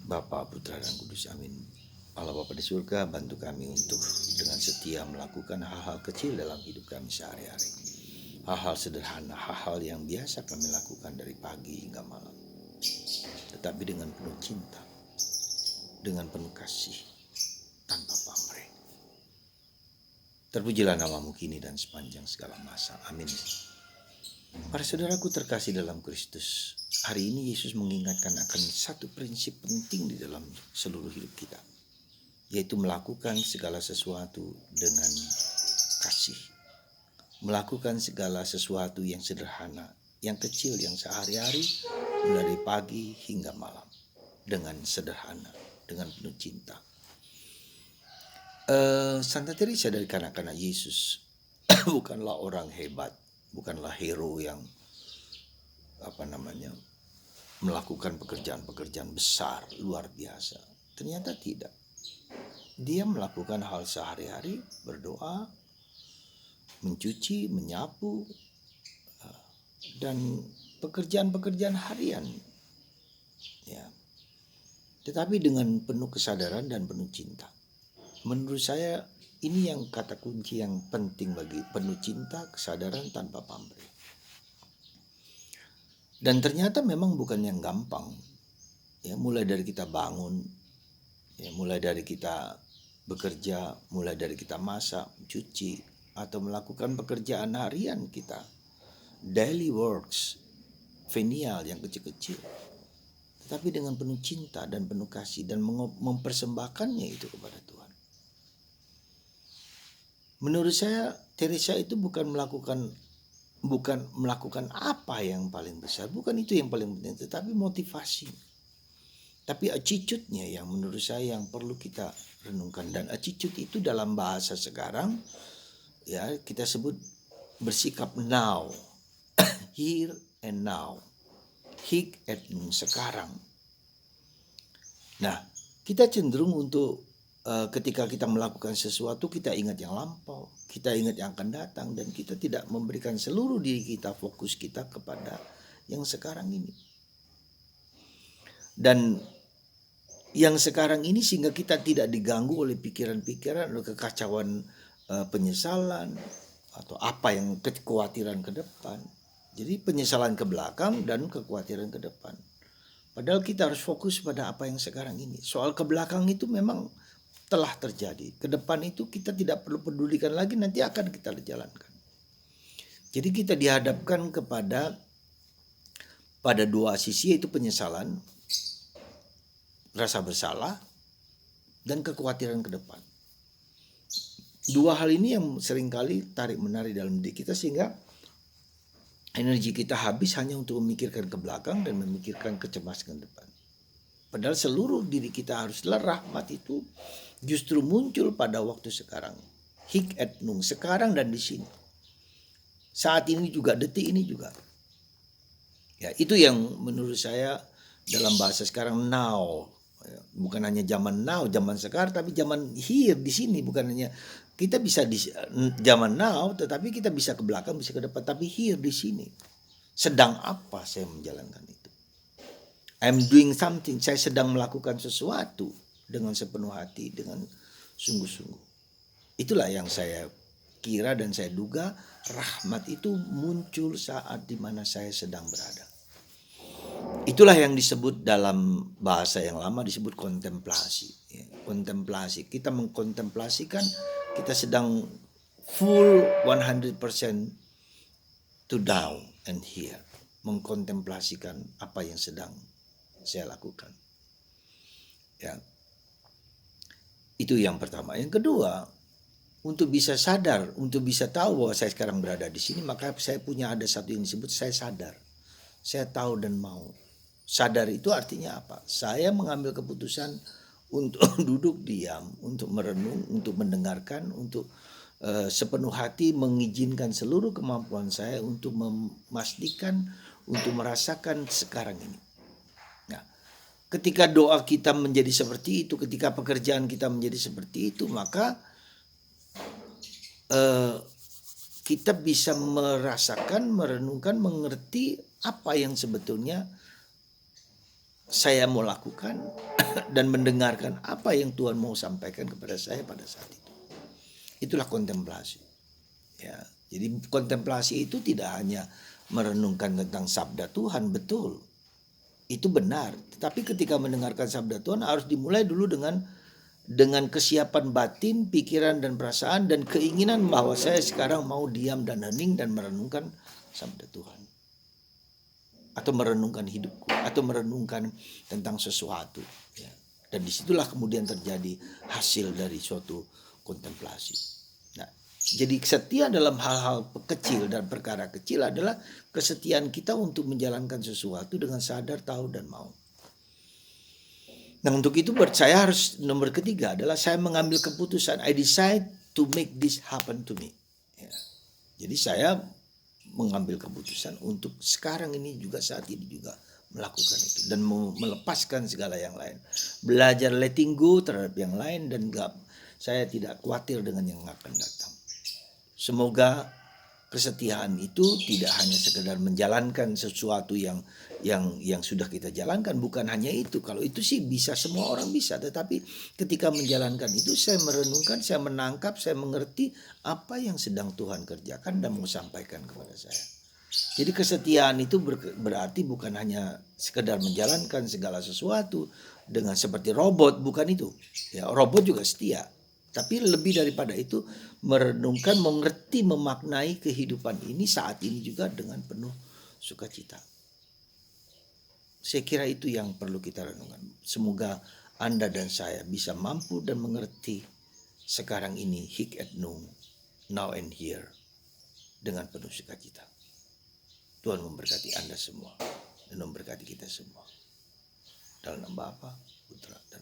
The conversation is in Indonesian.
Bapa, Putra, dan Kudus. Amin. Allah Bapa di surga, bantu kami untuk dengan setia melakukan hal-hal kecil dalam hidup kami sehari-hari. Hal-hal sederhana, hal-hal yang biasa kami lakukan dari pagi hingga malam. Tetapi dengan penuh cinta, dengan penuh kasih, tanpa pamrih. Terpujilah namamu kini dan sepanjang segala masa. Amin. Para saudaraku terkasih dalam Kristus, hari ini Yesus mengingatkan akan satu prinsip penting di dalam seluruh hidup kita, yaitu melakukan segala sesuatu dengan kasih. Melakukan segala sesuatu yang sederhana, yang kecil, yang sehari-hari, mulai dari pagi hingga malam, dengan sederhana, dengan penuh cinta. Santa Teresa dari kanak-kanak Yesus bukanlah orang hebat, bukanlah hero yang melakukan pekerjaan-pekerjaan besar luar biasa. Ternyata tidak. Dia melakukan hal sehari-hari, berdoa, mencuci, menyapu, dan pekerjaan-pekerjaan harian. Ya. Tetapi dengan penuh kesadaran dan penuh cinta. Menurut saya ini yang kata kunci yang penting bagi penuh cinta, kesadaran tanpa pamrih. Dan ternyata memang bukan yang gampang. Ya, mulai dari kita bangun, ya, mulai dari kita bekerja, mulai dari kita masak, cuci, atau melakukan pekerjaan harian kita, daily works, venial yang kecil-kecil, tetapi dengan penuh cinta dan penuh kasih dan mempersembahkannya itu kepada Tuhan. Menurut saya Teresa itu bukan melakukan apa yang paling besar, bukan itu yang paling penting, tetapi motivasi. Tapi attitude-nya yang menurut saya yang perlu kita renungkan, dan attitude itu dalam bahasa sekarang ya kita sebut bersikap now, here and now, hic et nunc, sekarang. Nah, kita cenderung untuk ketika kita melakukan sesuatu kita ingat yang lampau, kita ingat yang akan datang, dan kita tidak memberikan seluruh diri kita, fokus kita kepada yang sekarang ini. Dan yang sekarang ini sehingga kita tidak diganggu oleh pikiran-pikiran atau kekacauan penyesalan atau apa yang kekhawatiran ke depan. Jadi penyesalan ke belakang dan kekhawatiran ke depan. Padahal kita harus fokus pada apa yang sekarang ini. Soal ke belakang itu memang telah terjadi. Ke depan itu kita tidak perlu pedulikan lagi, nanti akan kita jalankan. Jadi kita dihadapkan pada dua sisi, yaitu penyesalan, rasa bersalah, dan kekhawatiran ke depan. Dua hal ini yang seringkali tarik-menarik dalam diri kita sehingga energi kita habis hanya untuk memikirkan ke belakang dan memikirkan kecemasan ke depan. Padahal seluruh diri kita haruslah rahmat itu justru muncul pada waktu sekarang. Hic et nunc, sekarang dan di sini. Saat ini juga, detik ini juga. Ya, itu yang menurut saya dalam bahasa sekarang now. Bukan hanya zaman now, zaman sekarang, tapi zaman here, di sini. Bukan hanya kita bisa di zaman now, tetapi kita bisa ke belakang, bisa ke depan. Tapi here, di sini. Sedang apa saya menjalankan itu? I'm doing something, saya sedang melakukan sesuatu dengan sepenuh hati, dengan sungguh-sungguh. Itulah yang saya kira dan saya duga rahmat itu muncul saat dimana saya sedang berada. Itulah yang disebut dalam bahasa yang lama disebut kontemplasi. Ya, kontemplasi, kita mengkontemplasikan, kita sedang full 100% to down and here. Mengkontemplasikan apa yang sedang saya lakukan. Ya. Itu yang pertama. Yang kedua, untuk bisa sadar, untuk bisa tahu bahwa saya sekarang berada di sini, maka saya punya ada satu yang disebut saya sadar. Saya tahu dan mau. Sadar itu artinya apa? Saya mengambil keputusan untuk duduk diam, untuk merenung, untuk mendengarkan, untuk sepenuh hati mengizinkan seluruh kemampuan saya untuk memastikan, untuk merasakan sekarang ini. Nah, ketika doa kita menjadi seperti itu, ketika pekerjaan kita menjadi seperti itu, maka kita bisa merasakan, merenungkan, mengerti apa yang sebetulnya saya mau lakukan dan mendengarkan apa yang Tuhan mau sampaikan kepada saya pada saat itu. Itulah kontemplasi. Ya, jadi kontemplasi itu tidak hanya merenungkan tentang sabda Tuhan, betul. Itu benar. Tetapi ketika mendengarkan sabda Tuhan harus dimulai dulu dengan kesiapan batin, pikiran dan perasaan dan keinginan bahwa saya sekarang mau diam dan hening dan merenungkan sabda Tuhan. Atau merenungkan hidupku, atau merenungkan tentang sesuatu. Ya. Dan disitulah kemudian terjadi hasil dari suatu kontemplasi. Nah, jadi setia dalam hal-hal kecil dan perkara kecil adalah kesetiaan kita untuk menjalankan sesuatu dengan sadar, tahu, dan mau. Nah, untuk itu saya harus nomor ketiga adalah saya mengambil keputusan. I decide to make this happen to me. Ya. Jadi saya mengambil keputusan untuk sekarang ini juga, saat ini juga melakukan itu dan melepaskan segala yang lain, belajar letting go terhadap yang lain dan saya tidak khawatir dengan yang akan datang. Semoga kesetiaan itu tidak hanya sekedar menjalankan sesuatu yang sudah kita jalankan, bukan hanya itu. Kalau itu sih bisa, semua orang bisa, tetapi ketika menjalankan itu saya merenungkan, saya menangkap, saya mengerti apa yang sedang Tuhan kerjakan dan mau sampaikan kepada saya. Jadi kesetiaan itu berarti bukan hanya sekedar menjalankan segala sesuatu dengan seperti robot, bukan itu. Ya, robot juga setia. Tapi lebih daripada itu merenungkan, mengerti, memaknai kehidupan ini saat ini juga dengan penuh sukacita. Saya kira itu yang perlu kita renungkan. Semoga Anda dan saya bisa mampu dan mengerti sekarang ini, hic et nunc, now and here, dengan penuh sukacita. Tuhan memberkati Anda semua dan memberkati kita semua. Dalam nama Bapa, Putra, dan